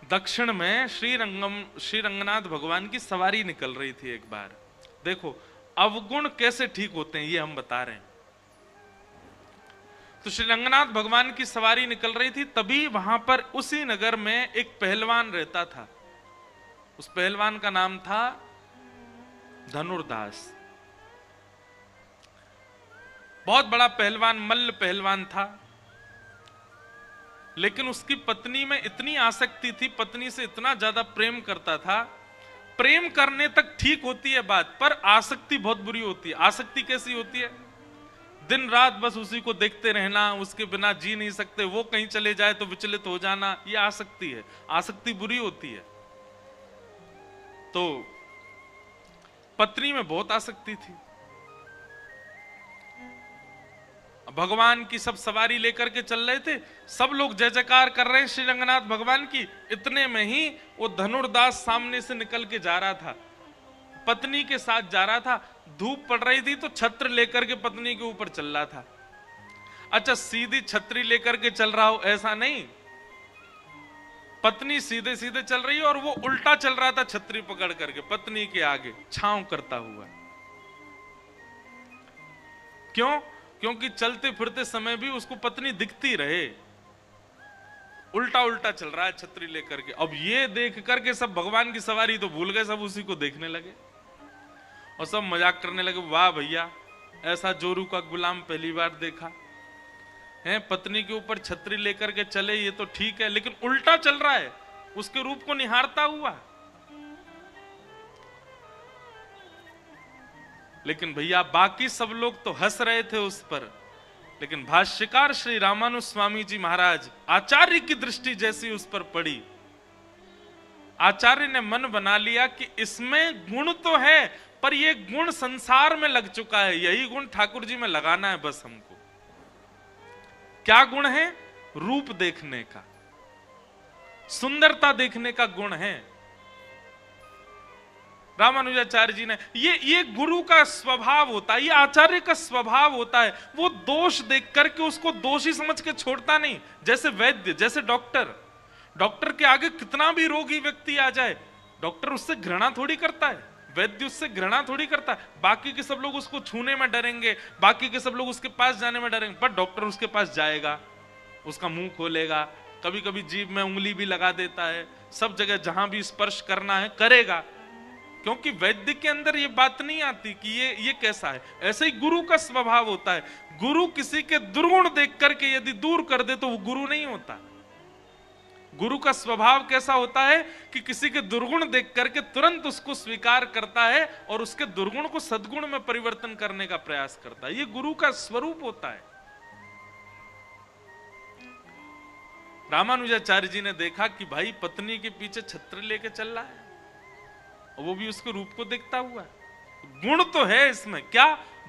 दक्षिण में श्री रंगनाथ भगवान की सवारी निकल रही थी एक बार। देखो अवगुण कैसे ठीक होते हैं ये हम बता रहे हैं। तो श्री रंगनाथ भगवान की सवारी निकल रही थी, तभी वहां पर उसी नगर में एक पहलवान रहता था। उस पहलवान का नाम था धनुर्दास। बहुत बड़ा पहलवान, मल्ल पहलवान था। लेकिन उसकी पत्नी में इतनी आसक्ति थी, पत्नी से इतना ज्यादा प्रेम करता था। प्रेम करने तक ठीक होती है बात, पर आसक्ति बहुत बुरी होती है। आसक्ति कैसी होती है? दिन रात बस उसी को देखते रहना, उसके बिना जी नहीं सकते, वो कहीं चले जाए तो विचलित हो जाना, ये आसक्ति है। आसक्ति बुरी होती है। तो पत्नी में बहुत आसक्ति थी। भगवान की सब सवारी लेकर के चल रहे थे, सब लोग जय जयकार कर रहे हैं श्री रंगनाथ भगवान की। इतने में ही वो धनुर्दास सामने से निकल के जा रहा था, पत्नी के साथ जा रहा था। धूप पड़ रही थी तो छत्र लेकर के पत्नी के ऊपर चल रहा था। अच्छा, सीधी छतरी लेकर के चल रहा हो ऐसा नहीं, पत्नी सीधे सीधे चल रही है और वो उल्टा चल रहा था, छतरी पकड़ करके पत्नी के आगे छांव करता हुआ। क्यों? क्योंकि चलते फिरते समय भी उसको पत्नी दिखती रहे। उल्टा उल्टा चल रहा है छतरी लेकर के। अब ये देख करके सब भगवान की सवारी तो भूल गए, सब उसी को देखने लगे और सब मजाक करने लगे। वाह भैया, ऐसा जोरू का गुलाम पहली बार देखा है। पत्नी के ऊपर छतरी लेकर के चले ये तो ठीक है, लेकिन उल्टा चल रहा है, उसके रूप को निहारता हुआ। लेकिन भैया बाकी सब लोग तो हंस रहे थे उस पर, लेकिन भाष्यकार श्री रामानुज स्वामी जी महाराज, आचार्य की दृष्टि जैसी उस पर पड़ी, आचार्य ने मन बना लिया कि इसमें गुण तो है, पर यह गुण संसार में लग चुका है, यही गुण ठाकुर जी में लगाना है बस हमको। क्या गुण है? रूप देखने का, सुंदरता देखने का गुण है। रामानुजाचार्य जी ने ये गुरु का स्वभाव होता है, ये आचार्य का स्वभाव होता है। वो दोष देख करके उसको दोषी समझ के छोड़ता नहीं। जैसे वैद्य, जैसे डॉक्टर के आगे कितना भी रोगी व्यक्ति आ जाए, डॉक्टर उससे घृणा थोड़ी करता है, वैद्य उससे घृणा थोड़ी करता है। बाकी के सब लोग उसको छूने में डरेंगे, बाकी के सब लोग उसके पास जाने में डरेंगे, पर डॉक्टर उसके पास जाएगा, उसका मुंह खोलेगा, कभी कभी जीभ में उंगली भी लगा देता है, सब जगह जहां भी स्पर्श करना है करेगा। क्योंकि वैद्य के अंदर ये बात नहीं आती कि ये कैसा है। ऐसे ही गुरु का स्वभाव होता है। गुरु किसी के दुर्गुण देख करके यदि दूर कर दे तो वो गुरु नहीं होता। गुरु का स्वभाव कैसा होता है कि किसी के दुर्गुण देख करके तुरंत उसको स्वीकार करता है और उसके दुर्गुण को सद्गुण में परिवर्तन करने का प्रयास करता है। ये गुरु का स्वरूप होता है। रामानुजाचार्य जी ने देखा कि भाई पत्नी के पीछे छत्र लेके चल रहा है, वो भी उसके रूप को देखता हुआ। गुण तो है इसमें, क्या?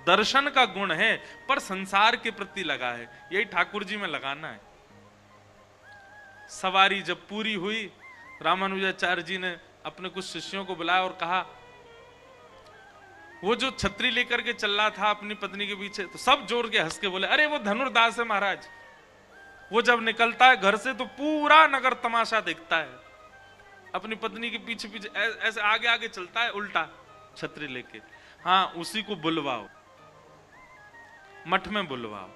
दर्शन का गुण है, पर संसार के प्रति लगा है। यही ठाकुर जी में लगाना है। सवारी जब पूरी हुई, रामानुजाचार्य जी ने अपने कुछ शिष्यों को बुलाया और कहा, वो जो छतरी लेकर के चल रहा था अपनी पत्नी के पीछे, तो सब जोर के हंस के बोले, अरे वो धनुर्दास है महाराज, वो जब निकलता है घर से तो पूरा नगर तमाशा देखता है, अपनी पत्नी के पीछे पीछे ऐसे आगे आगे चलता है उल्टा छतरी लेके। हाँ, उसी को बुलवाओ, मठ में बुलवाओ।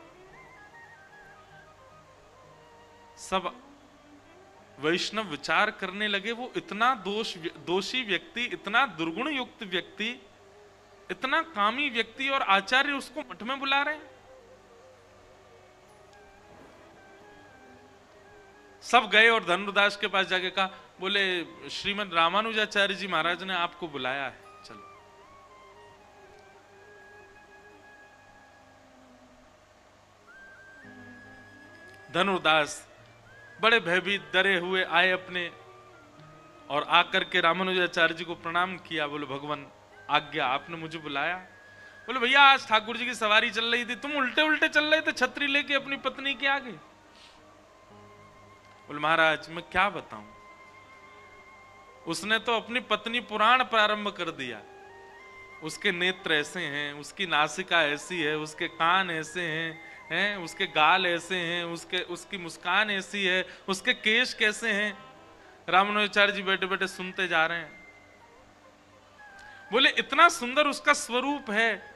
सब वैष्णव विचार करने लगे, वो इतना दोषी व्यक्ति, इतना दुर्गुण युक्त व्यक्ति, इतना कामी व्यक्ति, और आचार्य उसको मठ में बुला रहे हैं। सब गए और धनुर्दास के पास जाके कहा, बोले श्रीमद रामानुजाचार्य जी महाराज ने आपको बुलाया है, चलो। धनुर्दास बड़े भयभीत डरे हुए आए अपने, और आकर के रामानुजाचार्य जी को प्रणाम किया। बोले भगवान आज्ञा, आपने मुझे बुलाया? बोले भैया आज ठाकुर जी की सवारी चल रही थी, तुम उल्टे उल्टे चल रहे थे छतरी लेके अपनी पत्नी के आगे। बोले महाराज मैं क्या बताऊं, उसने तो अपनी पत्नी पुराण प्रारंभ कर दिया। उसके नेत्र ऐसे हैं, उसकी नासिका ऐसी है, उसके कान ऐसे हैं, उसके गाल ऐसे हैं, उसकी मुस्कान ऐसी है, उसके केश कैसे हैं। रामानुजाचार्य जी बैठे बैठे सुनते जा रहे हैं। बोले इतना सुंदर उसका स्वरूप है,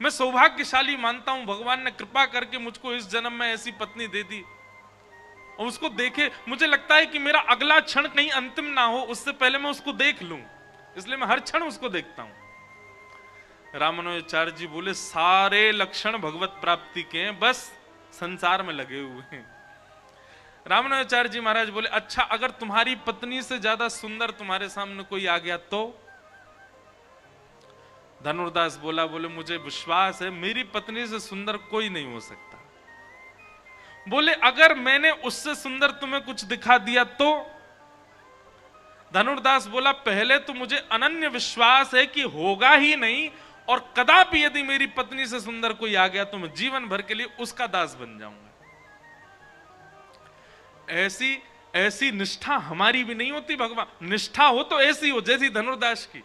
मैं सौभाग्यशाली मानता हूं, भगवान ने कृपा करके मुझको इस जन्म में ऐसी पत्नी दे दी। और उसको देखे मुझे लगता है कि मेरा अगला क्षण कहीं अंतिम ना हो, उससे पहले मैं उसको देख लूं, इसलिए मैं हर क्षण उसको देखता हूं। रामानुजाचार्य जी बोले सारे लक्षण भगवत प्राप्ति के हैं, बस संसार में लगे हुए हैं। रामानुजाचार्य जी महाराज बोले अच्छा, अगर तुम्हारी पत्नी से ज्यादा सुंदर तुम्हारे सामने कोई आ गया तो? धनुर्दास बोला, बोले मुझे विश्वास है मेरी पत्नी से सुंदर कोई नहीं हो सकता। बोले अगर मैंने उससे सुंदर तुम्हें कुछ दिखा दिया तो? धनुर्दास बोला पहले तो मुझे अनन्य विश्वास है कि होगा ही नहीं, और कदापि यदि मेरी पत्नी से सुंदर कोई आ गया तो मैं जीवन भर के लिए उसका दास बन जाऊंगा। ऐसी ऐसी निष्ठा हमारी भी नहीं होती। भगवान निष्ठा हो तो ऐसी हो जैसी धनुर्दास की।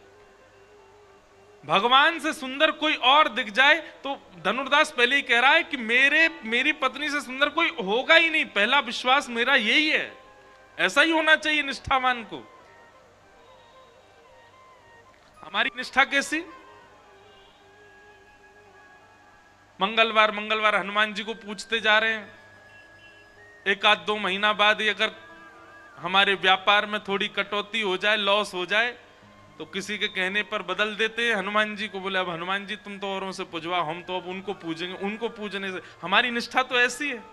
भगवान से सुंदर कोई और दिख जाए तो धनुर्दास पहले ही कह रहा है कि मेरी पत्नी से सुंदर कोई होगा ही नहीं, पहला विश्वास मेरा यही है। ऐसा ही होना चाहिए निष्ठावान को। हमारी निष्ठा कैसी? मंगलवार मंगलवार हनुमान जी को पूछते जा रहे हैं, एक आध 2 महीना बाद अगर हमारे व्यापार में थोड़ी कटौती हो जाए, लॉस हो जाए, तो किसी के कहने पर बदल देते हैं हनुमान जी को। बोले अब हनुमान जी तुम तो औरों से पूजवा, हम तो अब उनको पूजेंगे। उनको पूजने से हमारी निष्ठा तो ऐसी है।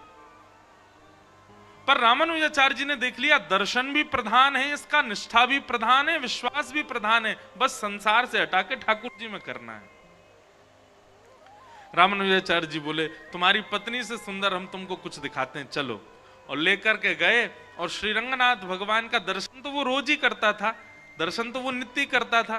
पर रामानुजाचार्य जी ने देख लिया दर्शन भी प्रधान है इसका, निष्ठा भी प्रधान है, विश्वास भी प्रधान है, बस संसार से हटा के ठाकुर जी में करना है। रामानुजाचार्य जी बोले तुम्हारी पत्नी से सुंदर हम तुमको कुछ दिखाते हैं, चलो। और लेकर के गए, और श्री रंगनाथ भगवान का दर्शन तो वो रोज ही करता था, दर्शन तो वो नित्य करता था।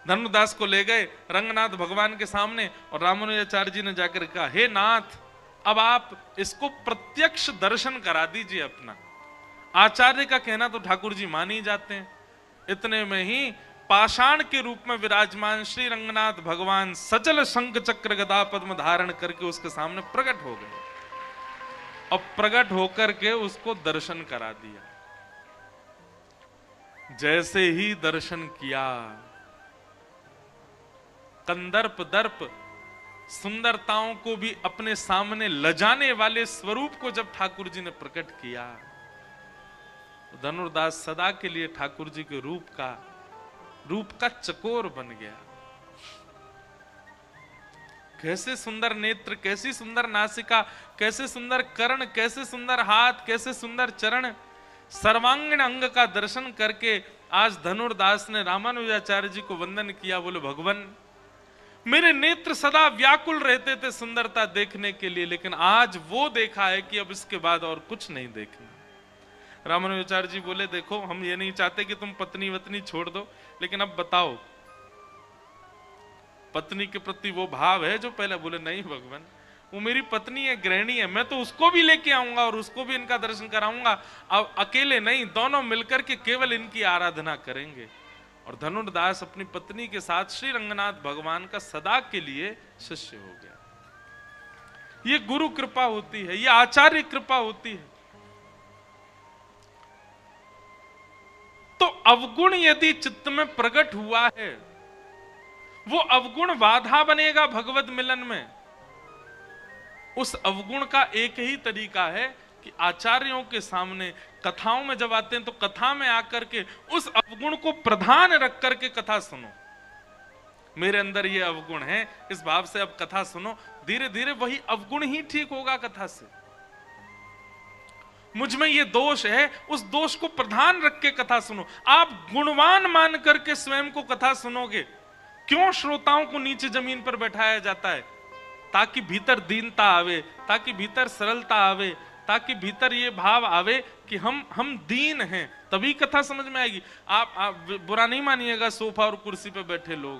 धनुर्दास को ले गए रंगनाथ भगवान के सामने, और रामानुजाचार्य जी ने जाकर कहा हे नाथ, अब आप इसको प्रत्यक्ष दर्शन करा दीजिए अपना। आचार्य का कहना तो ठाकुर जी मान ही जाते हैं। इतने में ही पाषाण के रूप में विराजमान श्री रंगनाथ भगवान सचल शंख चक्र गदा पद्म धारण करके उसके सामने प्रकट हो गए, और प्रकट होकर के उसको दर्शन करा दिया। जैसे ही दर्शन किया, कंदर्प दर्प सुंदरताओं को भी अपने सामने लजाने वाले स्वरूप को जब ठाकुर जी ने प्रकट किया, धनुर्दास सदा के लिए ठाकुर जी के रूप का चकोर बन गया। कैसे सुंदर नेत्र, कैसी सुंदर नासिका, कैसे सुंदर कर्ण, कैसे सुंदर हाथ, कैसे सुंदर चरण, सर्वांगीण अंग का दर्शन करके आज धनुर्दास ने रामानुजाचार्य जी को वंदन किया। बोले भगवान मेरे नेत्र सदा व्याकुल रहते थे सुंदरता देखने के लिए, लेकिन आज वो देखा है कि अब इसके बाद और कुछ नहीं देखना। रामानुजाचार्य जी बोले देखो हम ये नहीं चाहते कि तुम पत्नी वत्नी छोड़ दो, लेकिन अब बताओ पत्नी के प्रति वो भाव है जो पहले? बोले नहीं भगवान, वो मेरी पत्नी है, गृहिणी है, मैं तो उसको भी लेके आऊंगा और उसको भी इनका दर्शन कराऊंगा। अब अकेले नहीं, दोनों मिलकर के केवल इनकी आराधना करेंगे। और धनुर्दास अपनी पत्नी के साथ श्री रंगनाथ भगवान का सदा के लिए शिष्य हो गया। ये गुरु कृपा होती है, ये आचार्य कृपा होती है। तो अवगुण यदि चित्त में प्रकट हुआ है, वो अवगुण बाधा बनेगा भगवत मिलन में। उस अवगुण का एक ही तरीका है कि आचार्यों के सामने कथाओं में जब आते हैं तो कथा में आकर के उस अवगुण को प्रधान रख करके कथा सुनो। मेरे अंदर ये अवगुण है, इस भाव से अब कथा सुनो। धीरे धीरे वही अवगुण ही ठीक होगा कथा से। मुझ में ये दोष है, उस दोष को प्रधान रख के कथा सुनो। आप गुणवान मान करके स्वयं को कथा सुनोगे। क्यों श्रोताओं को नीचे जमीन पर बैठाया जाता है? ताकि भीतर दीनता आवे, ताकि भीतर सरलता आवे, ताकि भीतर ये भाव आवे कि हम दीन हैं, तभी कथा समझ में आएगी। आप बुरा नहीं मानिएगा सोफा और कुर्सी पे बैठे लोग,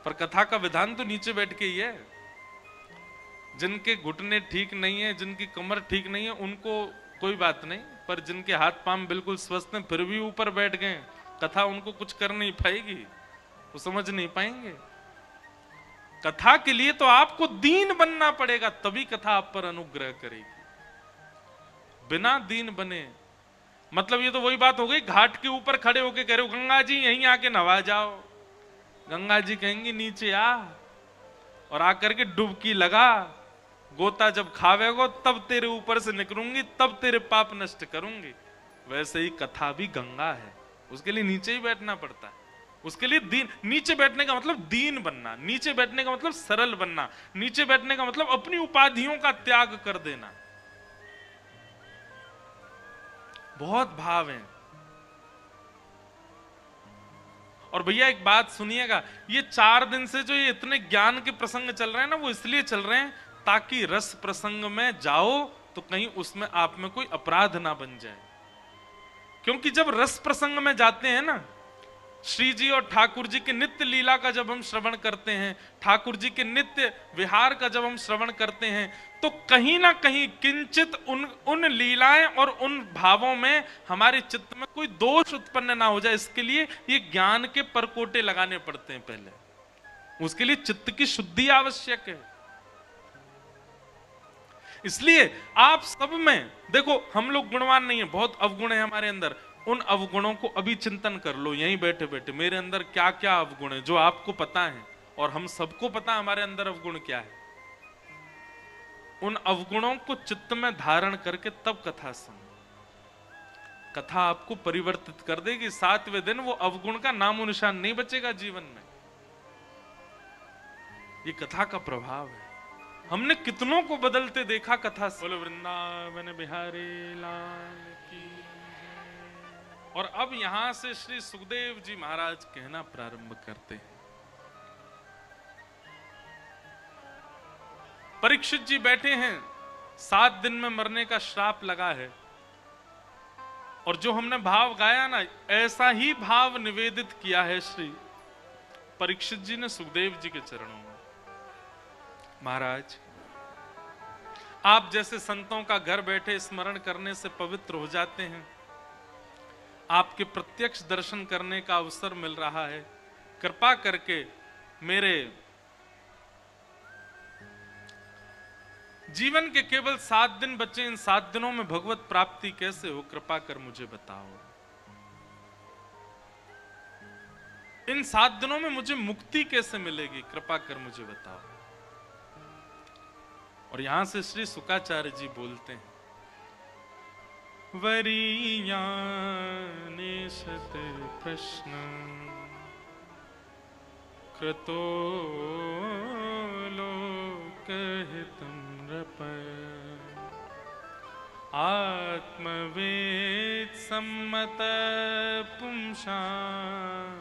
पर कथा का विधान तो नीचे बैठ के ही है। जिनके घुटने ठीक नहीं है, जिनकी कमर ठीक नहीं है, उनको कोई बात नहीं, पर जिनके हाथ पांव बिल्कुल स्वस्थ हैं फिर भी ऊपर बैठ गए, कथा उनको कुछ कर नहीं पाएगी, वो समझ नहीं पाएंगे। कथा के लिए तो आपको दीन बनना पड़ेगा, तभी कथा आप पर अनुग्रह करेगी। बिना दीन बने मतलब ये तो वही बात हो गई, घाट के ऊपर खड़े होके कह रहे हो गंगा जी यहीं आके नहा जाओ, गंगा जी कहेंगी नीचे आ, और आकर के डुबकी लगा, गोता जब खावेगो तब तेरे ऊपर से निकलूंगी, तब तेरे पाप नष्ट करूंगी। वैसे ही कथा भी गंगा है, उसके लिए नीचे ही बैठना पड़ता है। उसके लिए दीन, नीचे बैठने का मतलब दीन बनना, नीचे बैठने का मतलब सरल बनना, नीचे बैठने का मतलब अपनी उपाधियों का त्याग कर देना। बहुत भाव है। और भैया एक बात सुनिएगा, ये 4 दिन से जो ये इतने ज्ञान के प्रसंग चल रहे हैं ना, वो इसलिए चल रहे हैं ताकि रस प्रसंग में जाओ तो कहीं उसमें आप में कोई अपराध ना बन जाए। क्योंकि जब रस प्रसंग में जाते हैं ना, श्री जी और ठाकुर जी के नित्य लीला का जब हम श्रवण करते हैं, ठाकुर जी के नित्य विहार का जब हम श्रवण करते हैं, तो कहीं ना कहीं किंचित उन लीलाएं और उन भावों में हमारे चित्त में कोई दोष उत्पन्न ना हो जाए, इसके लिए ये ज्ञान के परकोटे लगाने पड़ते हैं पहले। उसके लिए चित्त की शुद्धि आवश्यक है। इसलिए आप सब में देखो, हम लोग गुणवान नहीं है, बहुत अवगुण है हमारे अंदर। उन अवगुणों को अभी चिंतन कर लो यहीं बैठे बैठे, मेरे अंदर क्या क्या अवगुण है जो आपको पता है और हम सबको पता है हमारे अंदर अवगुण क्या है। उन अवगुणों को चित्त में धारण करके तब कथा सुनो। कथा आपको परिवर्तित कर देगी। 7वें दिन वो अवगुण का नामो निशान नहीं बचेगा जीवन में। ये कथा का प्रभाव है। हमने कितनों को बदलते देखा कथा से। बोलो वृंदावन बिहारी लाल की। और अब यहां से श्री सुखदेव जी महाराज कहना प्रारंभ करते हैं। परीक्षित जी बैठे हैं, 7 दिन में मरने का श्राप लगा है, और जो हमने भाव गाया ना, ऐसा ही भाव निवेदित किया है श्री परीक्षित जी ने सुखदेव जी के चरणों में। महाराज, आप जैसे संतों का घर बैठे स्मरण करने से पवित्र हो जाते हैं, आपके प्रत्यक्ष दर्शन करने का अवसर मिल रहा है। कृपा करके मेरे जीवन के केवल 7 दिन बचे, इन 7 दिनों में भगवत प्राप्ति कैसे हो, कृपा कर मुझे बताओ। इन 7 दिनों में मुझे मुक्ति कैसे मिलेगी, कृपा कर मुझे बताओ। और यहां से श्री शुकाचार्य जी बोलते हैं, वरीयाने शत प्रश्न कृतो लोकहितं नृप आत्मवेद सम्मत पुंसां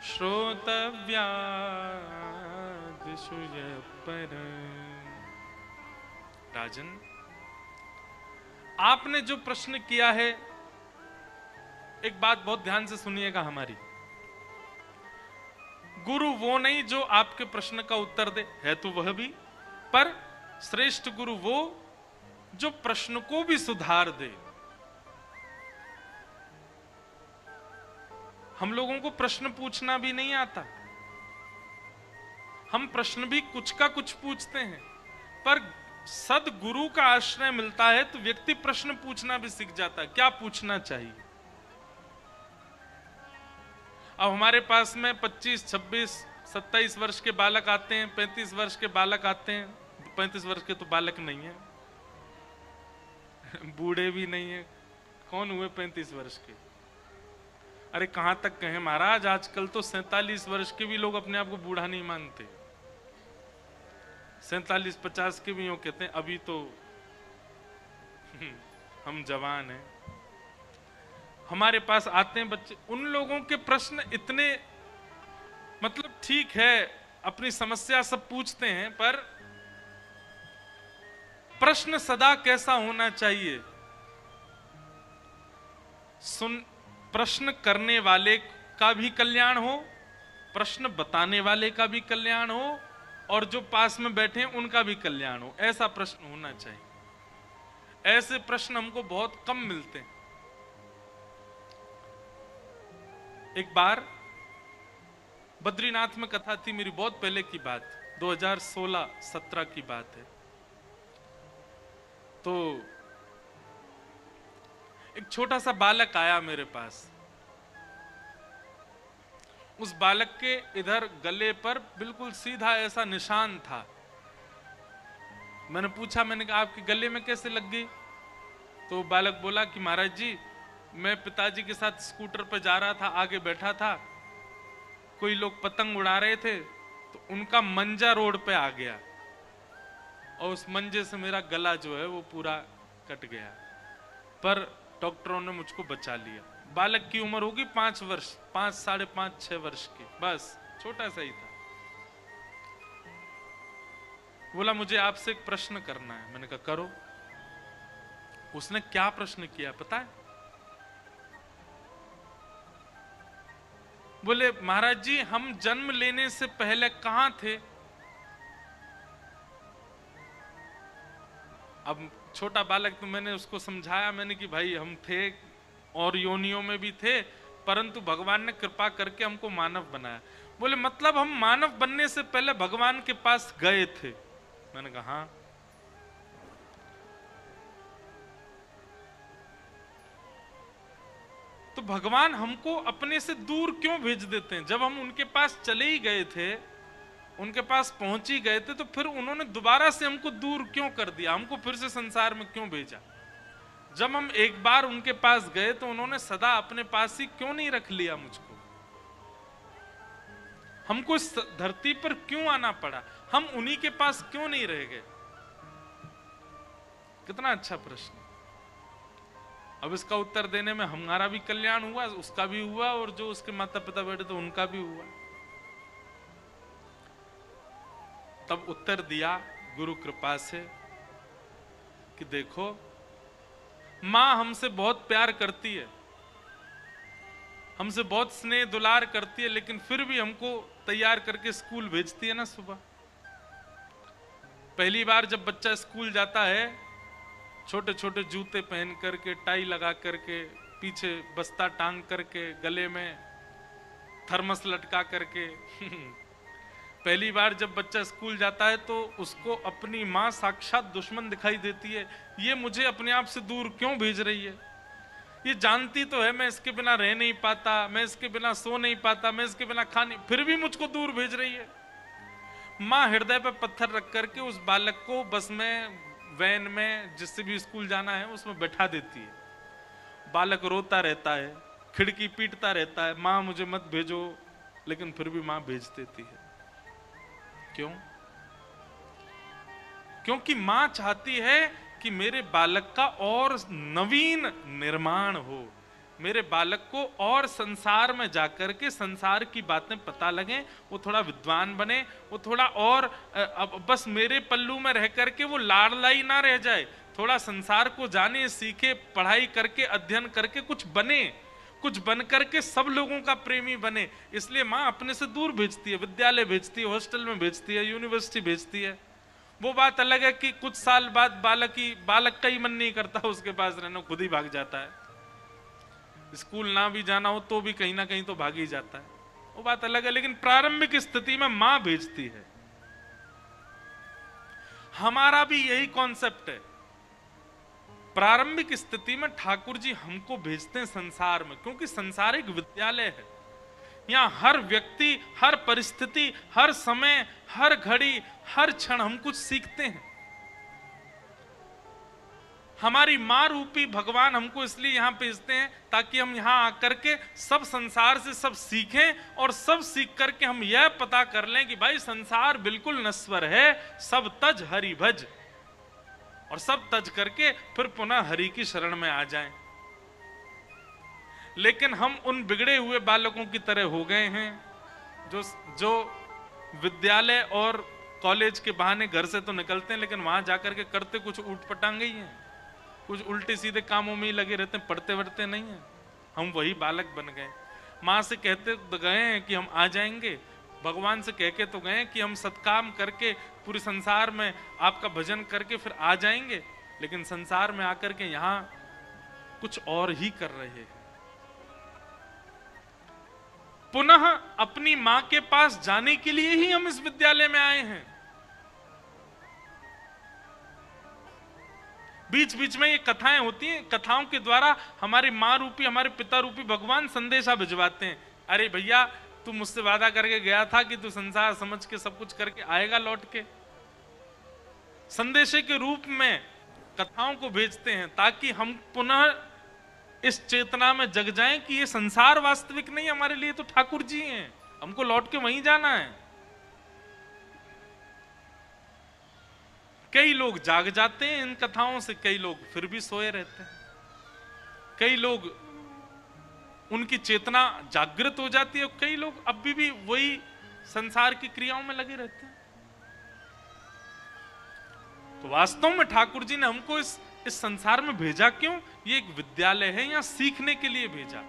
श्रोतव्यादिषु पर। राजन, आपने जो प्रश्न किया है, एक बात बहुत ध्यान से सुनिएगा हमारी। गुरु वो नहीं जो आपके प्रश्न का उत्तर दे, है तो वह भी, पर श्रेष्ठ गुरु वो जो प्रश्न को भी सुधार दे। हम लोगों को प्रश्न पूछना भी नहीं आता, हम प्रश्न भी कुछ का कुछ पूछते हैं, पर सदगुरु का आश्रय मिलता है तो व्यक्ति प्रश्न पूछना भी सीख जाता है। क्या पूछना चाहिए? अब हमारे पास में 25, 26, 27 वर्ष के बालक आते हैं, 35 वर्ष के बालक आते हैं। 35 वर्ष के तो बालक नहीं है, बूढ़े भी नहीं है, कौन हुए 35 वर्ष के? अरे कहां तक कहें महाराज, आजकल तो 47 वर्ष के भी लोग अपने आप को बूढ़ा नहीं मानते। 47-50 के भी यूं कहते हैं अभी तो हम जवान हैं। हमारे पास आते हैं बच्चे, उन लोगों के प्रश्न इतने, मतलब ठीक है अपनी समस्या सब पूछते हैं, पर प्रश्न सदा कैसा होना चाहिए? प्रश्न करने वाले का भी कल्याण हो, प्रश्न बताने वाले का भी कल्याण हो, और जो पास में बैठे हैं उनका भी कल्याण हो, ऐसा प्रश्न होना चाहिए। ऐसे प्रश्न हमको बहुत कम मिलते हैं। एक बार बद्रीनाथ में कथा थी, मेरी बहुत पहले की बात, 2016-17 की बात है। तो एक छोटा सा बालक आया मेरे पास। उस बालक के इधर गले पर बिल्कुल सीधा ऐसा निशान था। मैंने पूछा, मैंने कहा आपके गले में कैसे लग गई? तो बालक बोला कि महाराज जी, मैं पिताजी के साथ स्कूटर पर जा रहा था, आगे बैठा था, कोई लोग पतंग उड़ा रहे थे तो उनका मंजा रोड पे आ गया और उस मंजे से मेरा गला जो है वो पूरा कट गया, पर डॉक्टरों ने मुझको बचा लिया। बालक की उम्र होगी 5 वर्ष, 5, 5.5, 6 वर्ष की, बस छोटा सा ही था। बोला मुझे आपसे एक प्रश्न करना है। मैंने कहा करो। उसने क्या प्रश्न किया पता है? बोले महाराज जी, हम जन्म लेने से पहले कहां थे? अब छोटा बालक, तो मैंने उसको समझाया, मैंने कि भाई हम थे और योनियों में भी थे, परंतु भगवान ने कृपा करके हमको मानव बनाया। बोले मतलब हम मानव बनने से पहले भगवान के पास गए थे? मैंने कहा हाँ। तो भगवान हमको अपने से दूर क्यों भेज देते हैं? जब हम उनके पास चले ही गए थे, उनके पास पहुंच ही गए थे, तो फिर उन्होंने दोबारा से हमको दूर क्यों कर दिया? हमको फिर से संसार में क्यों भेजा? जब हम एक बार उनके पास गए तो उन्होंने सदा अपने पास ही क्यों नहीं रख लिया मुझको? हमको इस धरती पर क्यों आना पड़ा? हम उन्हीं के पास क्यों नहीं रह गए? कितना अच्छा प्रश्न। अब इसका उत्तर देने में हमारा भी कल्याण हुआ, उसका भी हुआ, और जो उसके माता पिता बैठे तो उनका भी हुआ। तब उत्तर दिया गुरु कृपा से कि देखो, मां हमसे बहुत प्यार करती है, हमसे बहुत स्नेह दुलार करती है, लेकिन फिर भी हमको तैयार करके स्कूल भेजती है ना। सुबह पहली बार जब बच्चा स्कूल जाता है, छोटे छोटे जूते पहन करके, टाई लगा करके, पीछे बस्ता टांग करके, गले में थर्मस लटका करके पहली बार जब बच्चा स्कूल जाता है तो उसको अपनी माँ साक्षात दुश्मन दिखाई देती है। ये मुझे अपने आप से दूर क्यों भेज रही है? ये जानती तो है मैं इसके बिना रह नहीं पाता, मैं इसके बिना सो नहीं पाता, मैं इसके बिना खा नहीं, फिर भी मुझको दूर भेज रही है। माँ हृदय पर पत्थर रख करके उस बालक को बस में, वैन में, जिससे भी स्कूल जाना है उसमें बैठा देती है। बालक रोता रहता है, खिड़की पीटता रहता है, माँ मुझे मत भेजो, लेकिन फिर भी माँ भेज देती है। क्यों? क्योंकि मां चाहती है कि मेरे बालक का और नवीन निर्माण हो, मेरे बालक को और संसार में जाकर के संसार की बातें पता लगे, वो थोड़ा विद्वान बने, वो थोड़ा और अब बस मेरे पल्लू में रह करके वो लाडलाई ना रह जाए, थोड़ा संसार को जाने, सीखे, पढ़ाई करके, अध्ययन करके कुछ बने, कुछ बन करके सब लोगों का प्रेमी बने। इसलिए माँ अपने से दूर भेजती है, विद्यालय भेजती है, हॉस्टल में भेजती है, यूनिवर्सिटी भेजती है। वो बात अलग है कि कुछ साल बाद बालक का ही मन नहीं करता उसके पास रहना, खुद ही भाग जाता है। स्कूल ना भी जाना हो तो भी कहीं ना कहीं तो भाग ही जाता है, वो बात अलग है। लेकिन प्रारंभिक स्थिति में माँ भेजती है। हमारा भी यही कॉन्सेप्ट है। प्रारंभिक स्थिति में ठाकुर जी हमको भेजते हैं संसार में, क्योंकि संसार एक विद्यालय है। यहां हर व्यक्ति, हर परिस्थिति, हर समय, हर घड़ी, हर क्षण हम कुछ सीखते हैं। हमारी मां रूपी भगवान हमको इसलिए यहां भेजते हैं ताकि हम यहां आकर के सब संसार से सब सीखें, और सब सीख करके हम यह पता कर लें कि भाई संसार बिल्कुल नश्वर है, सब तज हरि भज, और सब तज करके फिर पुनः हरि की शरण में आ जाएं। लेकिन हम उन बिगड़े हुए बालकों की तरह हो गए हैं जो विद्यालय और कॉलेज के बहाने घर से तो निकलते हैं, लेकिन वहां जाकर के करते कुछ ऊटपटांग ही हैं, कुछ उल्टे सीधे कामों में ही लगे रहते हैं, पढ़ते वढ़ते नहीं है। हम वही बालक बन गए। माँ से कहते तो गए हैं कि हम आ जाएंगे, भगवान से कह के तो गए कि हम सत्काम करके पूरे संसार में आपका भजन करके फिर आ जाएंगे, लेकिन संसार में आकर के यहां कुछ और ही कर रहे हैं। पुनः अपनी मां के पास जाने के लिए ही हम इस विद्यालय में आए हैं। बीच बीच में ये कथाएं होती हैं, कथाओं के द्वारा हमारे माँ रूपी, हमारे पिता रूपी भगवान संदेशा भिजवाते हैं। अरे भैया, तू मुझसे वादा करके गया था कि तू संसार समझ के सब कुछ करके आएगा लौट के। संदेशे के रूप में कथाओं को भेजते हैं ताकि हम पुनः इस चेतना में जग जाएं कि ये संसार वास्तविक नहीं, हमारे लिए तो ठाकुर जी हैं, हमको लौट के वहीं जाना है। कई लोग जाग जाते हैं इन कथाओं से, कई लोग फिर भी सोए रहते हैं, कई लोग उनकी चेतना जागृत हो जाती है, कई लोग अभी भी वही संसार की क्रियाओं में लगे रहते हैं। तो वास्तव में ठाकुर जी ने हमको इस संसार में भेजा क्यों? ये एक विद्यालय है, यहां सीखने के लिए भेजा,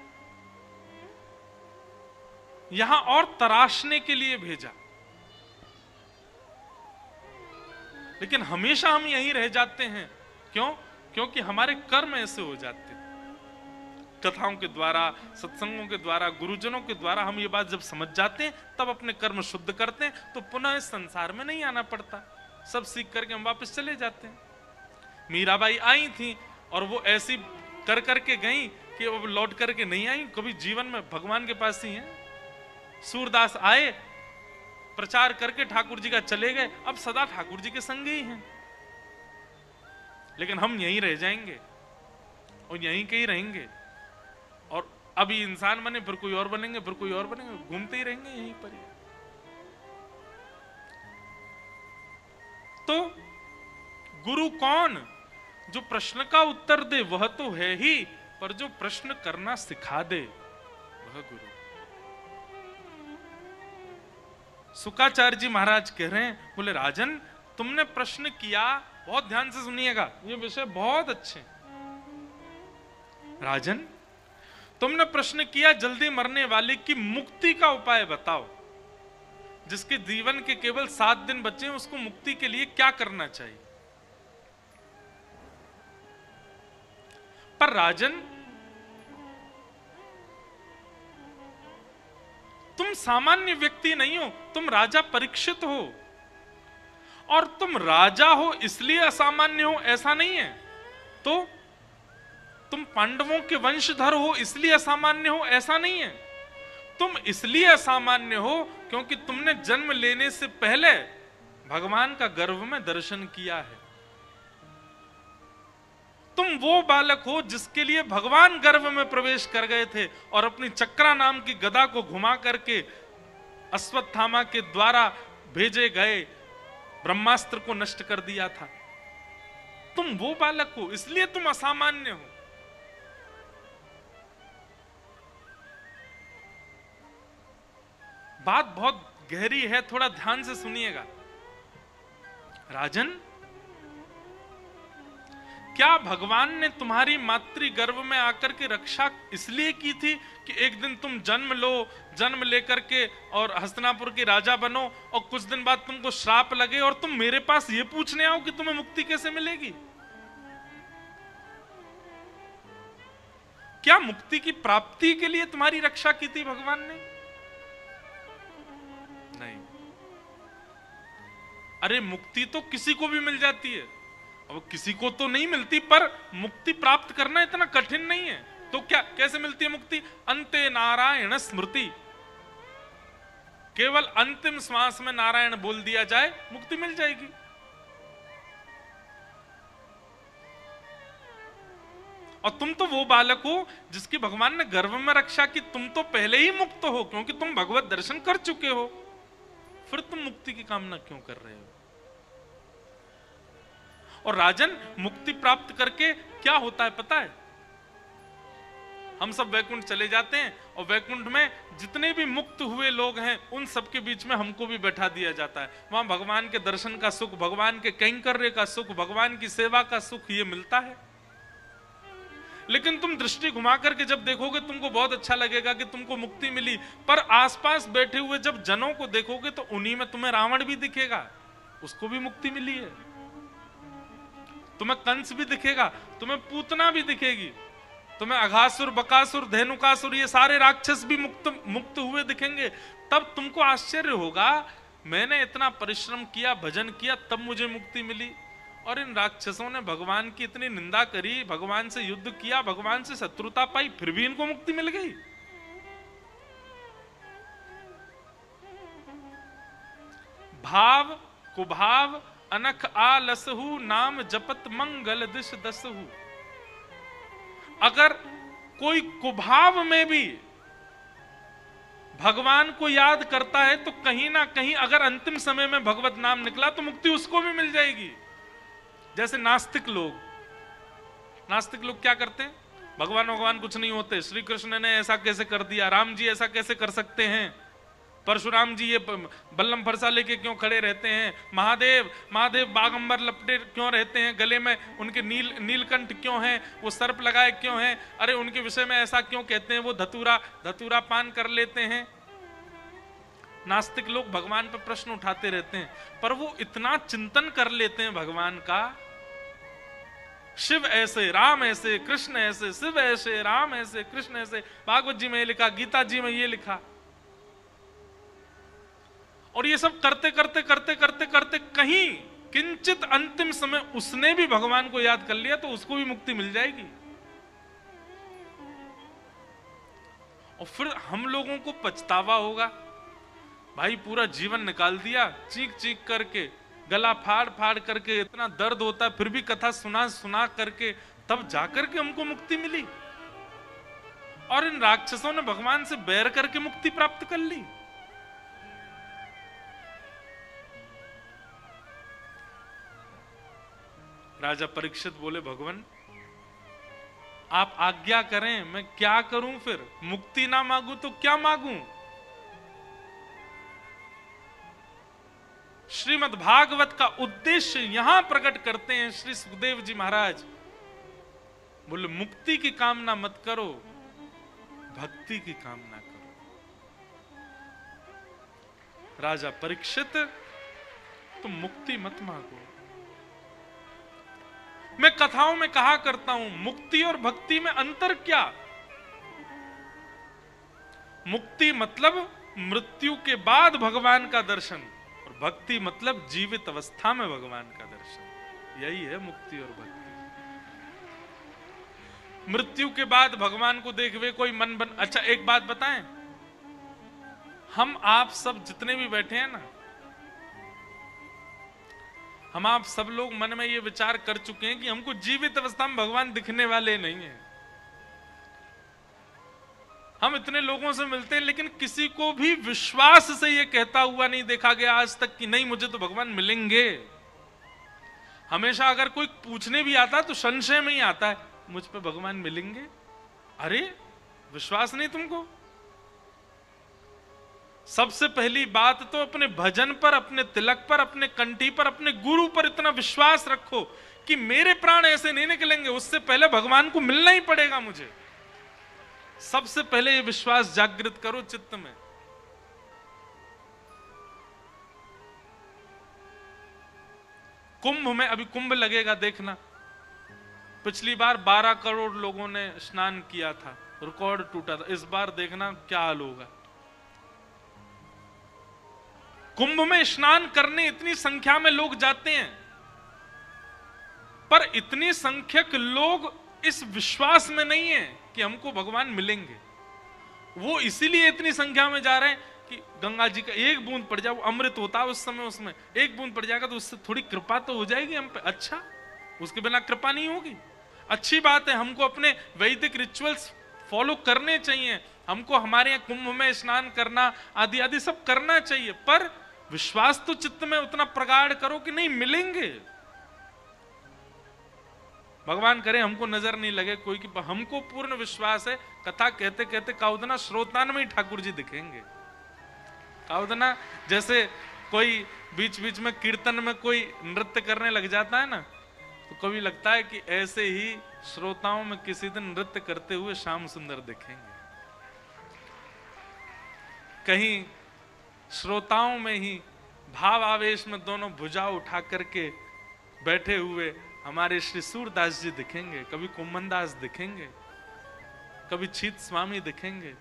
यहां और तराशने के लिए भेजा। लेकिन हमेशा हम यहीं रह जाते हैं। क्यों? क्योंकि हमारे कर्म ऐसे हो जाते हैं। कथाओं के द्वारा, सत्संगों के द्वारा, गुरुजनों के द्वारा हम ये बात जब समझ जाते हैं, तब अपने कर्म शुद्ध करते हैं, तो पुनः इस संसार में नहीं आना पड़ता। सब सीख करके हम वापस चले जाते हैं। मीराबाई आई थी और वो ऐसी कर करके गई कि वो लौट करके नहीं आई, कभी जीवन में भगवान के पास ही हैं। सूरदास आए, प्रचार करके ठाकुर जी का चले गए, अब सदा ठाकुर जी के संग ही हैं। लेकिन हम यहीं रह जाएंगे और यहीं के ही रहेंगे, और अभी इंसान बने, फिर कोई और बनेंगे, फिर कोई और बनेंगे, घूमते ही रहेंगे यहीं पर ही। तो गुरु कौन? जो प्रश्न का उत्तर दे वह तो है ही, पर जो प्रश्न करना सिखा दे वह गुरु। शुकाचार्य जी महाराज कह रहे हैं, बोले राजन, तुमने प्रश्न किया, बहुत ध्यान से सुनिएगा, ये विषय बहुत अच्छे। राजन, तुमने प्रश्न किया, जल्दी मरने वाले की मुक्ति का उपाय बताओ। जिसके जीवन के केवल 7 दिन बचे, उसको मुक्ति के लिए क्या करना चाहिए? पर राजन, तुम सामान्य व्यक्ति नहीं हो, तुम राजा परीक्षित हो, और तुम राजा हो इसलिए असामान्य हो ऐसा नहीं है। तो तुम पांडवों के वंशधर हो इसलिए असामान्य हो ऐसा नहीं है। तुम इसलिए असामान्य हो क्योंकि तुमने जन्म लेने से पहले भगवान का गर्भ में दर्शन किया है। तुम वो बालक हो जिसके लिए भगवान गर्भ में प्रवेश कर गए थे और अपनी चक्रा नाम की गदा को घुमा करके अश्वत्थामा के द्वारा भेजे गए ब्रह्मास्त्र को नष्ट कर दिया था। तुम वो बालक हो, इसलिए तुम असामान्य हो। बात बहुत गहरी है, थोड़ा ध्यान से सुनिएगा। राजन, क्या भगवान ने तुम्हारी मातृ गर्भ में आकर के रक्षा इसलिए की थी कि एक दिन तुम जन्म लो, जन्म लेकर के और हस्तिनापुर के राजा बनो, और कुछ दिन बाद तुमको श्राप लगे और तुम मेरे पास ये पूछने आओ कि तुम्हें मुक्ति कैसे मिलेगी? क्या मुक्ति की प्राप्ति के लिए तुम्हारी रक्षा की थी भगवान ने? नहीं। अरे मुक्ति तो किसी को भी मिल जाती है, अब किसी को तो नहीं मिलती, पर मुक्ति प्राप्त करना इतना कठिन नहीं है। तो क्या, कैसे मिलती है मुक्ति? अंते नारायण स्मृति, केवल अंतिम श्वास में नारायण बोल दिया जाए, मुक्ति मिल जाएगी। और तुम तो वो बालक हो जिसकी भगवान ने गर्भ में रक्षा की, तुम तो पहले ही मुक्त हो क्योंकि तुम भगवत दर्शन कर चुके हो। फिर तुम मुक्ति की कामना क्यों कर रहे हो? और राजन, मुक्ति प्राप्त करके क्या होता है पता है? हम सब वैकुंठ चले जाते हैं और वैकुंठ में जितने भी मुक्त हुए लोग हैं उन सबके बीच में हमको भी बैठा दिया जाता है। वहां भगवान के दर्शन का सुख, भगवान के कैंकर्य का सुख, भगवान की सेवा का सुख ये मिलता है। लेकिन तुम दृष्टि घुमा करके जब देखोगे तुमको बहुत अच्छा लगेगा कि तुमको मुक्ति मिली, पर आसपास बैठे हुए जब जनों को देखोगे तो उन्हीं में तुम्हें रावण भी दिखेगा, उसको भी मुक्ति मिली है। तुम्हें कंस भी दिखेगा, तुम्हें पूतना भी दिखेगी, तुम्हें अघासुर, बकासुर, धेनुकासुर ये सारे राक्षस भी मुक्त हुए दिखेंगे। तब तुमको आश्चर्य होगा, मैंने इतना परिश्रम किया, भजन किया, तब मुझे मुक्ति मिली। और इन राक्षसों ने भगवान की इतनी निंदा करी, भगवान से युद्ध किया, भगवान से शत्रुता पाई, फिर भी इनको मुक्ति मिल गई। भाव कुभाव अनख आलसहु, नाम जपत मंगल दिश दसहु। अगर कोई कुभाव में भी भगवान को याद करता है तो कहीं ना कहीं अगर अंतिम समय में भगवत नाम निकला तो मुक्ति उसको भी मिल जाएगी। जैसे नास्तिक लोग क्या करते हैं, भगवान कुछ नहीं होते, श्री कृष्ण ने ऐसा कैसे कर दिया, राम जी ऐसा कैसे कर सकते हैं, परशुराम जी ये बल्लम फरसा लेके क्यों खड़े रहते हैं, महादेव बागंबर लपटे क्यों रहते हैं, गले में उनके नीलकंठ क्यों है, वो सर्प लगाए क्यों हैं, अरे उनके विषय में ऐसा क्यों कहते हैं, वो धतूरा पान कर लेते हैं। नास्तिक लोग भगवान पर प्रश्न उठाते रहते हैं, पर वो इतना चिंतन कर लेते हैं भगवान का, शिव ऐसे राम ऐसे कृष्ण ऐसे, शिव ऐसे राम ऐसे कृष्ण ऐसे, भागवत जी में ये लिखा, गीता जी में ये लिखा, और ये सब करते करते करते करते करते कहीं किंचित अंतिम समय उसने भी भगवान को याद कर लिया तो उसको भी मुक्ति मिल जाएगी। और फिर हम लोगों को पछतावा होगा, भाई पूरा जीवन निकाल दिया चीख चीख करके, गला फाड़ फाड़ करके, इतना दर्द होता है, फिर भी कथा सुना सुना करके तब जाकर के हमको मुक्ति मिली। और इन राक्षसों ने भगवान से बैर करके मुक्ति प्राप्त कर ली। राजा परीक्षित बोले, भगवान आप आज्ञा करें, मैं क्या करूं, फिर मुक्ति ना मांगू तो क्या मांगू। श्रीमद् भागवत का उद्देश्य यहां प्रकट करते हैं श्री सुखदेव जी महाराज। बोले मुक्ति की कामना मत करो, भक्ति की कामना करो। राजा परीक्षित तुम मुक्ति मत मांगो। मैं कथाओं में कहा करता हूं, मुक्ति और भक्ति में अंतर क्या। मुक्ति मतलब मृत्यु के बाद भगवान का दर्शन, और भक्ति मतलब जीवित अवस्था में भगवान का दर्शन। यही है मुक्ति और भक्ति। मृत्यु के बाद भगवान को देखवे कोई मन बन। अच्छा एक बात बताएं, हम आप सब जितने भी बैठे हैं ना, हम आप सब लोग मन में ये विचार कर चुके हैं कि हमको जीवित अवस्था में भगवान दिखने वाले नहीं है। हम इतने लोगों से मिलते हैं लेकिन किसी को भी विश्वास से ये कहता हुआ नहीं देखा गया आज तक कि नहीं मुझे तो भगवान मिलेंगे। हमेशा अगर कोई पूछने भी आता है तो संशय में ही आता है, मुझ पे भगवान मिलेंगे। अरे विश्वास नहीं तुमको? सबसे पहली बात तो अपने भजन पर, अपने तिलक पर, अपने कंठी पर, अपने गुरु पर इतना विश्वास रखो कि मेरे प्राण ऐसे नहीं निकलेंगे, उससे पहले भगवान को मिलना ही पड़ेगा मुझे। सबसे पहले ये विश्वास जागृत करो चित्त में। कुंभ में अभी कुंभ लगेगा, देखना। पिछली बार 12 करोड़ लोगों ने स्नान किया था, रिकॉर्ड टूटा था। इस बार देखना क्या हाल होगा। कुंभ में स्नान करने इतनी संख्या में लोग जाते हैं, पर इतनी संख्यक लोग इस विश्वास में नहीं है कि हमको भगवान मिलेंगे। वो इसीलिए इतनी संख्या में जा रहे हैं कि गंगा जी का एक बूंद पड़ जाए, वो अमृत होता है उस समय, उसमें एक बूंद पड़ जाएगा तो उससे थोड़ी कृपा तो हो जाएगी हम पे। अच्छा, उसके बिना कृपा नहीं होगी। अच्छी बात है, हमको अपने वैदिक रिचुअल्स फॉलो करने चाहिए, हमको हमारे यहाँ कुंभ में स्नान करना आदि आदि सब करना चाहिए, पर विश्वास तो चित्त में उतना प्रगाढ़ करो कि नहीं मिलेंगे। भगवान करे हमको नजर नहीं लगे कोई की, हमको पूर्ण विश्वास है। कथा कहते कहते काउदना श्रोतान में ही ठाकुर जी दिखेंगे। काउदना जैसे कोई बीच बीच में कीर्तन में कोई नृत्य करने लग जाता है ना, तो कभी लगता है कि ऐसे ही श्रोताओं में किसी दिन नृत्य करते हुए श्याम सुंदर दिखेंगे। कहीं श्रोताओं में ही भाव आवेश में दोनों भुजा उठा करके बैठे हुए हमारे श्री सूरदास जी दिखेंगे, कभी कुम्मनदास दिखेंगे, कभी छीत स्वामी दिखेंगे,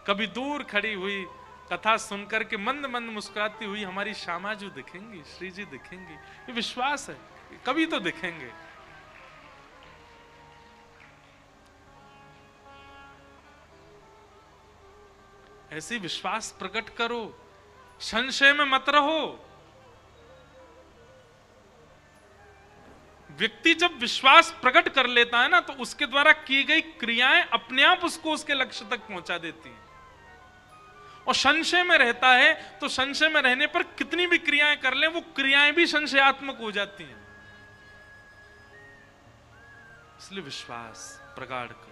कभी दूर खड़ी हुई कथा सुनकर के मंद मंद मुस्कुराती हुई हमारी श्यामा जी दिखेंगी, श्री जी दिखेंगी, ये विश्वास है, कभी तो दिखेंगे। ऐसी विश्वास प्रकट करो, संशय में मत रहो। व्यक्ति जब विश्वास प्रकट कर लेता है ना, तो उसके द्वारा की गई क्रियाएं अपने आप उसको उसके लक्ष्य तक पहुंचा देती हैं। और संशय में रहता है तो संशय में रहने पर कितनी भी क्रियाएं कर ले, वो क्रियाएं भी संशयात्मक हो जाती हैं। इसलिए विश्वास प्रगाढ़ करो।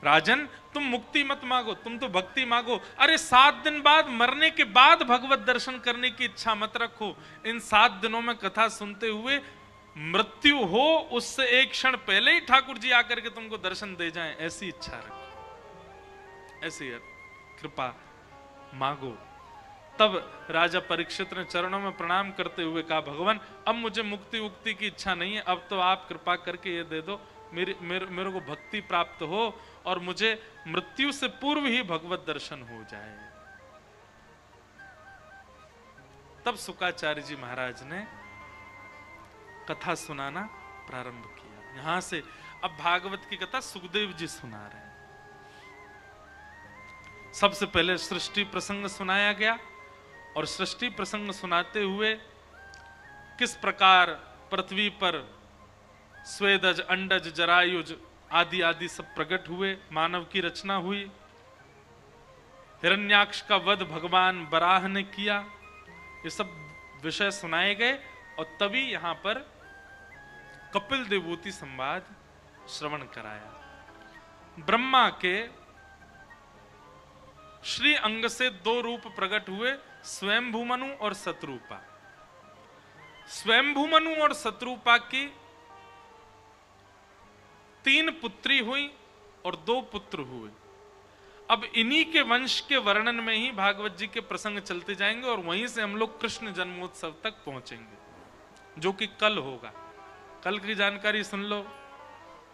राजन, तुम मुक्ति मत मांगो, तुम तो भक्ति मांगो। अरे 7 दिन बाद, मरने के बाद भगवत दर्शन करने की इच्छा मत रखो। इन 7 दिनों में कथा सुनते हुए मृत्यु हो उससे एक क्षण पहले ही ठाकुर जी आकर के तुमको दर्शन दे जाएं, ऐसी इच्छा रखो, ऐसी कृपा मांगो। तब राजा परीक्षित ने चरणों में प्रणाम करते हुए कहा, भगवान अब मुझे मुक्ति उक्ति की इच्छा नहीं है, अब तो आप कृपा करके ये दे दो, मेरे को भक्ति प्राप्त हो और मुझे मृत्यु से पूर्व ही भगवत दर्शन हो जाए। तब शुकाचार्य जी महाराज ने कथा सुनाना प्रारंभ किया। यहां से अब भागवत की कथा सुखदेव जी सुना रहे हैं। सबसे पहले सृष्टि प्रसंग सुनाया गया, और सृष्टि प्रसंग सुनाते हुए किस प्रकार पृथ्वी पर स्वेदज, अंडज, जरायुज आदि आदि सब प्रकट हुए, मानव की रचना हुई, हिरण्याक्ष का वध भगवान बराह ने किया, ये सब विषय सुनाए गए। और तभी यहां पर कपिल देवूति संवाद श्रवण कराया। ब्रह्मा के श्री अंग से 2 रूप प्रकट हुए, स्वयंभूमनु और शत्रुपा। स्वयंभूमनु और शत्रुपा की 3 पुत्री हुई और 2 पुत्र हुए। अब इन्हीं के वंश के वर्णन में ही भागवत जी के प्रसंग चलते जाएंगे, और वहीं से हम लोग कृष्ण जन्मोत्सव तक पहुंचेंगे, जो कि कल होगा। कल की जानकारी सुन लो।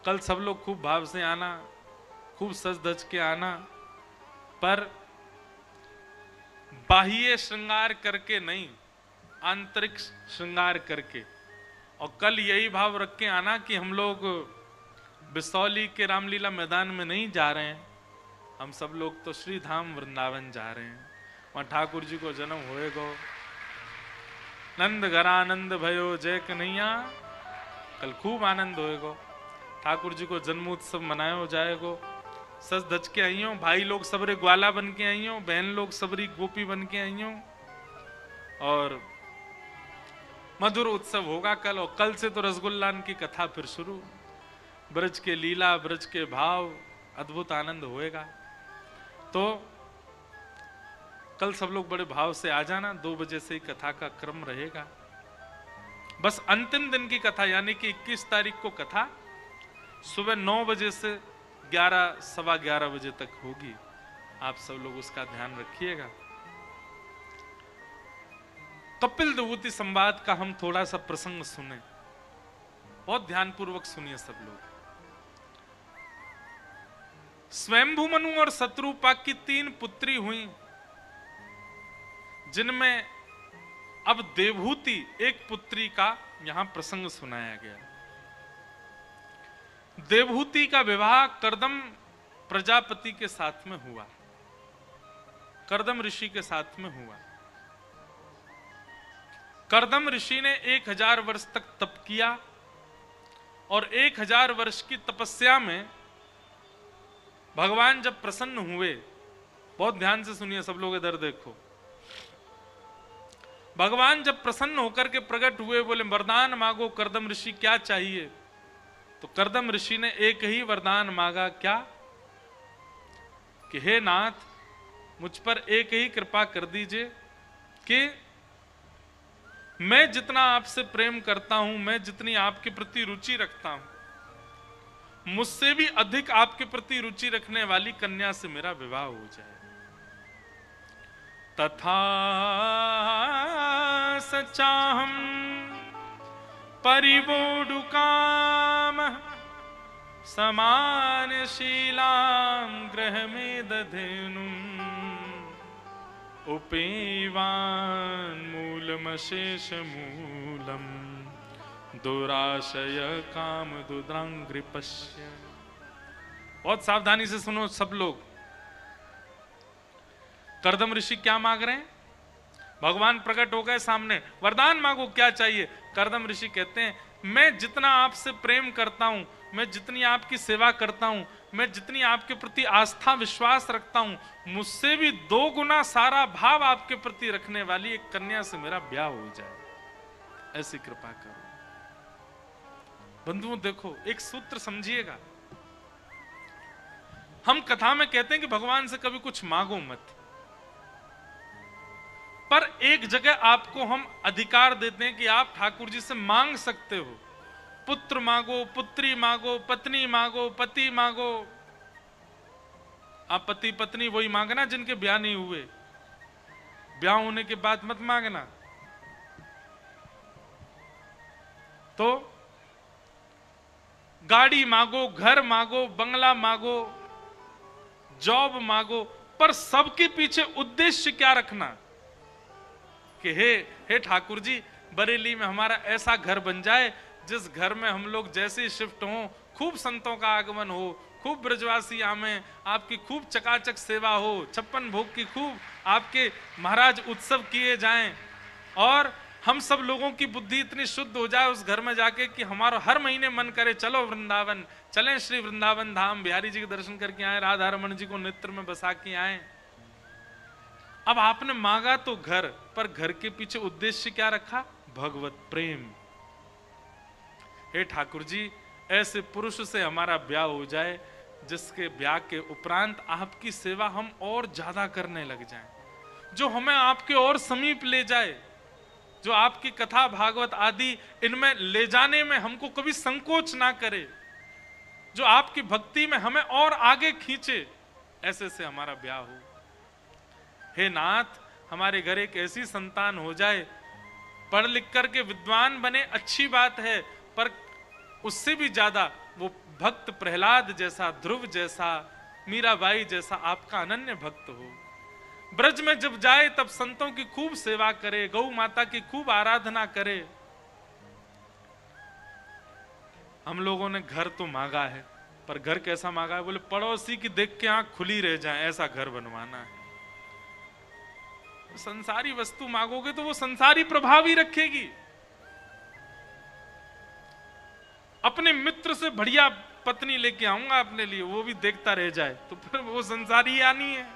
कल सब लोग खूब भाव से आना, खूब सज धज के आना, पर बाह्य श्रृंगार करके नहीं, आंतरिक श्रृंगार करके। और कल यही भाव रख के आना कि हम लोग बिसौली के रामलीला मैदान में नहीं जा रहे हैं, हम सब लोग तो श्री धाम वृंदावन जा रहे हैं। वहां ठाकुर जी को जन्म होएगो, नंद घरानंद भयो जय कन्हैया, कल खूब आनंद होएगो। ठाकुर जी को जन्मोत्सव मनायो जाएगो। सज धज के आई हो, भाई लोग सबरे ग्वाला बन के आई हो, बहन लोग सबरी गोपी बन के आई हो, और मधुर उत्सव होगा कल। और कल से तो रसगुल्लान की कथा फिर शुरू, ब्रज के लीला, ब्रज के भाव, अद्भुत आनंद होएगा। तो कल सब लोग बड़े भाव से आ जाना। 2 बजे से ही कथा का क्रम रहेगा। बस अंतिम दिन की कथा यानी कि 21 तारीख को कथा सुबह 9 बजे से 11, सवा 11 बजे तक होगी। आप सब लोग उसका ध्यान रखिएगा। कपिल देवूति संवाद का हम थोड़ा सा प्रसंग सुने, बहुत ध्यानपूर्वक सुनिए सब लोग। स्वयंभूमनु और शत्रुपा की 3 पुत्री हुई, जिनमें अब देवहूति एक पुत्री का यहां प्रसंग सुनाया गया। देवहूति का विवाह कर्दम प्रजापति के साथ में हुआ, कर्दम ऋषि के साथ में हुआ। कर्दम ऋषि ने 1000 वर्ष तक तप किया, और 1000 वर्ष की तपस्या में भगवान जब प्रसन्न हुए, बहुत ध्यान से सुनिए सब लोग, इधर देखो। भगवान जब प्रसन्न होकर के प्रकट हुए, बोले वरदान मांगो कर्दम ऋषि, क्या चाहिए? तो कर्दम ऋषि ने एक ही वरदान मांगा, क्या? कि हे नाथ, मुझ पर एक ही कृपा कर दीजिए कि मैं जितना आपसे प्रेम करता हूं, मैं जितनी आपके प्रति रुचि रखता हूं, मुझसे भी अधिक आपके प्रति रुचि रखने वाली कन्या से मेरा विवाह हो जाए। तथा सचाहम परिवोडुकाम समान शीलां ग्रह में दधेनुम उपेवान मूलमशेष मूलम दुराशय काम दुद्रांग्रिपश्य। बहुत सावधानी से सुनो सब लोग। कर्दम ऋषि क्या मांग रहे हैं? भगवान प्रकट हो गए सामने, वरदान मांगो, क्या चाहिए? कर्दम ऋषि कहते हैं, मैं जितना आपसे प्रेम करता हूं, मैं जितनी आपकी सेवा करता हूं, मैं जितनी आपके प्रति आस्था विश्वास रखता हूं, मुझसे भी 2 गुना सारा भाव आपके प्रति रखने वाली एक कन्या से मेरा ब्याह हो जाए, ऐसी कृपा करो। बंधुओं देखो, एक सूत्र समझिएगा। हम कथा में कहते हैं कि भगवान से कभी कुछ मांगो मत, पर एक जगह आपको हम अधिकार देते हैं कि आप ठाकुर जी से मांग सकते हो। पुत्र मांगो, पुत्री मांगो, पत्नी मांगो, पति मांगो। आप पति पत्नी वही मांगना जिनके ब्याह नहीं हुए, ब्याह होने के बाद मत मांगना। तो गाड़ी मांगो, घर मांगो, बंगला मांगो, जॉब मांगो, पर सबके पीछे उद्देश्य क्या रखना कि हे ठाकुर जी, बरेली में हमारा ऐसा घर बन जाए जिस घर में हम लोग जैसे ही शिफ्ट हों खूब संतों का आगमन हो, खूब ब्रजवासी आमें, आपकी खूब चकाचक सेवा हो, 56 भोग की खूब आपके महाराज उत्सव किए जाएं, और हम सब लोगों की बुद्धि इतनी शुद्ध हो जाए उस घर में जाके कि हमारा हर महीने मन करे चलो वृंदावन, चलें श्री वृंदावन धाम, बिहारी जी के दर्शन करके आए, राधा रमन जी को नेत्र में बसा के आए। अब आपने मांगा तो घर, पर घर के पीछे उद्देश्य क्या रखा? भगवत प्रेम। हे ठाकुर जी, ऐसे पुरुष से हमारा ब्याह हो जाए जिसके ब्याह के उपरांत आपकी सेवा हम और ज्यादा करने लग जाएं, जो हमें आपके और समीप ले जाए, जो आपकी कथा भागवत आदि इनमें ले जाने में हमको कभी संकोच ना करे, जो आपकी भक्ति में हमें और आगे खींचे, ऐसे से हमारा ब्याह हो। हे नाथ, हमारे घर एक ऐसी संतान हो जाए, पढ़ लिख करके विद्वान बने, अच्छी बात है, पर उससे भी ज्यादा वो भक्त प्रहलाद जैसा, ध्रुव जैसा, मीराबाई जैसा आपका अनन्य भक्त हो। ब्रज में जब जाए तब संतों की खूब सेवा करे, गौ माता की खूब आराधना करे। हम लोगों ने घर तो मांगा है, पर घर कैसा मांगा है? बोले पड़ोसी की देख के आंख खुली रह जाए ऐसा घर बनवाना है। संसारी वस्तु मांगोगे तो वो संसारी प्रभाव ही रखेगी। अपने मित्र से बढ़िया पत्नी लेके आऊंगा अपने लिए, वो भी देखता रह जाए, तो फिर वो संसारी आनी है।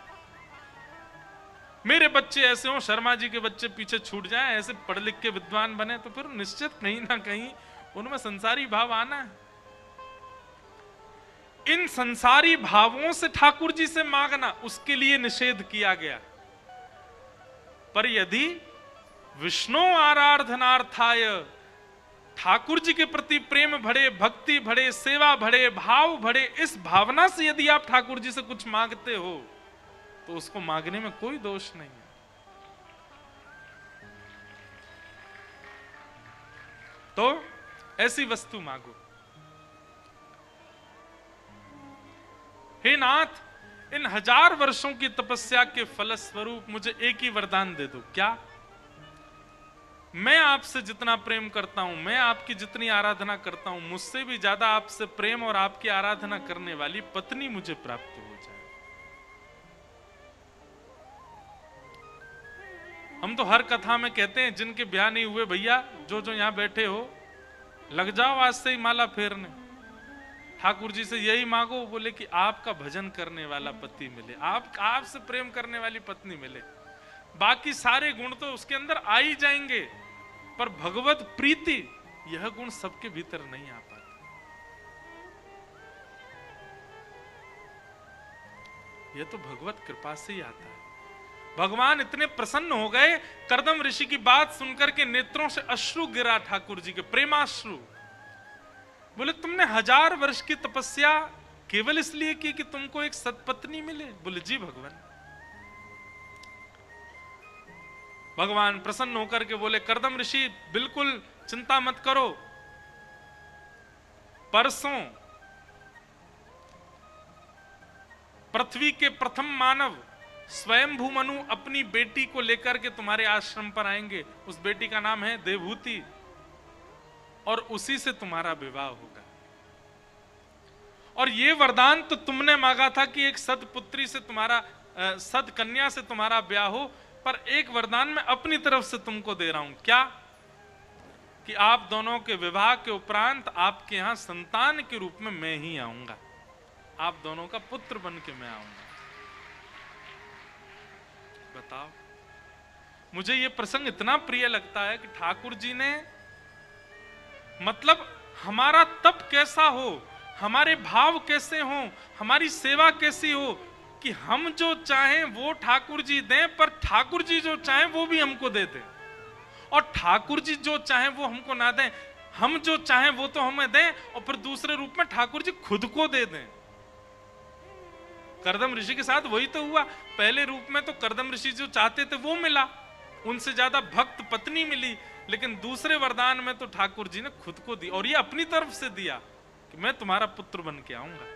मेरे बच्चे ऐसे हों, शर्मा जी के बच्चे पीछे छूट जाएं, ऐसे पढ़ लिख के विद्वान बने, तो फिर निश्चित कहीं ना कहीं उनमें संसारी भाव आना है। इन संसारी भावों से ठाकुर जी से मांगना, उसके लिए निषेध किया गया। पर यदि विष्णु आराधनार्थाय, ठाकुर जी के प्रति प्रेम बढ़े, भक्ति बढ़े, सेवा बढ़े, भाव बढ़े, इस भावना से यदि आप ठाकुर जी से कुछ मांगते हो तो उसको मांगने में कोई दोष नहीं है। तो ऐसी वस्तु मांगो। हे नाथ, इन 1000 वर्षों की तपस्या के फलस्वरूप मुझे एक ही वरदान दे दो। क्या? मैं आपसे जितना प्रेम करता हूं, मैं आपकी जितनी आराधना करता हूं, मुझसे भी ज्यादा आपसे प्रेम और आपकी आराधना करने वाली पत्नी मुझे प्राप्त हो जाए। हम तो हर कथा में कहते हैं जिनके ब्याह नहीं हुए भैया, जो जो यहां बैठे हो, लग जाओ आज से ही माला फेरने। ठाकुर जी से यही मांगो, बोले कि आपका भजन करने वाला पति मिले, आपसे प्रेम करने वाली पत्नी मिले। बाकी सारे गुण तो उसके अंदर आ ही जाएंगे, पर भगवत प्रीति, यह गुण सबके भीतर नहीं आ पाता। यह तो भगवत कृपा से ही आता है। भगवान इतने प्रसन्न हो गए, कर्दम ऋषि की बात सुनकर के नेत्रों से अश्रु गिरा ठाकुर जी के, प्रेमाश्रु। बोले तुमने 1000 वर्ष की तपस्या केवल इसलिए की कि तुमको एक सत्पत्नी मिले? बोले जी भगवान। भगवान प्रसन्न होकर के बोले, कर्दम ऋषि बिल्कुल चिंता मत करो, परसों पृथ्वी के प्रथम मानव स्वयंभू मनु अपनी बेटी को लेकर के तुम्हारे आश्रम पर आएंगे। उस बेटी का नाम है देवहूति, और उसी से तुम्हारा विवाह होगा। और ये वरदान तो तुमने मांगा था कि एक सतपुत्री से तुम्हारा सतकन्या से तुम्हारा ब्याह हो, पर एक वरदान मैं अपनी तरफ से तुमको दे रहा हूं। क्या? कि आप दोनों के विवाह के उपरांत आपके यहां संतान के रूप में मैं ही आऊंगा, आप दोनों का पुत्र बन के मैं आऊंगा। बताओ, मुझे ये प्रसंग इतना प्रिय लगता है कि ठाकुर जी ने, मतलब हमारा तप कैसा हो, हमारे भाव कैसे हो, हमारी सेवा कैसी हो, कि हम जो चाहें वो ठाकुर जी दें, पर ठाकुर जी जो चाहें वो भी हमको दे दें, और ठाकुर जी जो चाहें वो हमको ना दें, हम जो चाहें वो तो हमें दें, और फिर दूसरे रूप में ठाकुर जी खुद को दे दें। करदम ऋषि के साथ वही तो हुआ। पहले रूप में तो करदम ऋषि जो चाहते थे वो मिला, उनसे ज्यादा भक्त पत्नी मिली, लेकिन दूसरे वरदान में तो ठाकुर जी ने खुद को दी, और ये अपनी तरफ से दिया कि मैं तुम्हारा पुत्र बन के आऊंगा।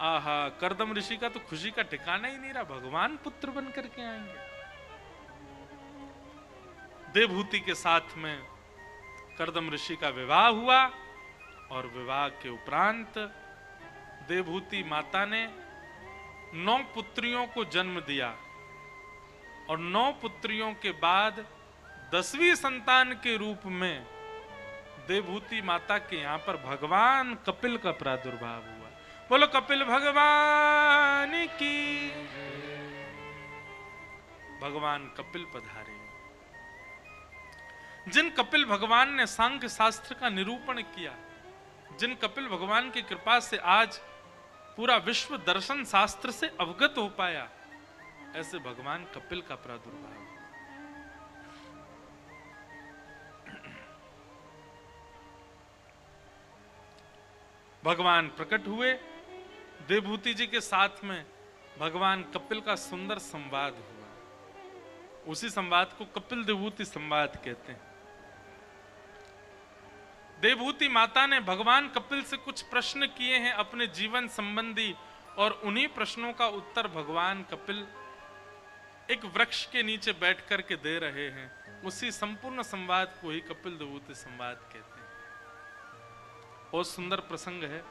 आहा, करदम ऋषि का तो खुशी का ठिकाना ही नहीं रहा, भगवान पुत्र बन करके आएंगे। देवहूति के साथ में करदम ऋषि का विवाह हुआ, और विवाह के उपरांत देवहूति माता ने 9 पुत्रियों को जन्म दिया, और 9 पुत्रियों के बाद 10वीं संतान के रूप में देवहूति माता के यहां पर भगवान कपिल का प्रादुर्भाव हुआ। बोलो कपिल भगवान की। भगवान कपिल पधारे। जिन कपिल भगवान ने सांख्य शास्त्र का निरूपण किया, जिन कपिल भगवान की कृपा से आज पूरा विश्व दर्शन शास्त्र से अवगत हो पाया, ऐसे भगवान कपिल का प्रादुर्भाव। भगवान प्रकट हुए, देवहूति जी के साथ में भगवान कपिल का सुंदर संवाद हुआ। उसी संवाद को कपिल देवहूति संवाद कहते हैं। देवहूति माता ने भगवान कपिल से कुछ प्रश्न किए हैं अपने जीवन संबंधी, और उन्हीं प्रश्नों का उत्तर भगवान कपिल एक वृक्ष के नीचे बैठ करके दे रहे हैं। उसी संपूर्ण संवाद को ही कपिल देवहूति संवाद कहते हैं। बहुत सुंदर प्रसंग है,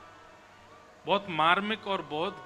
बहुत मार्मिक और बहुत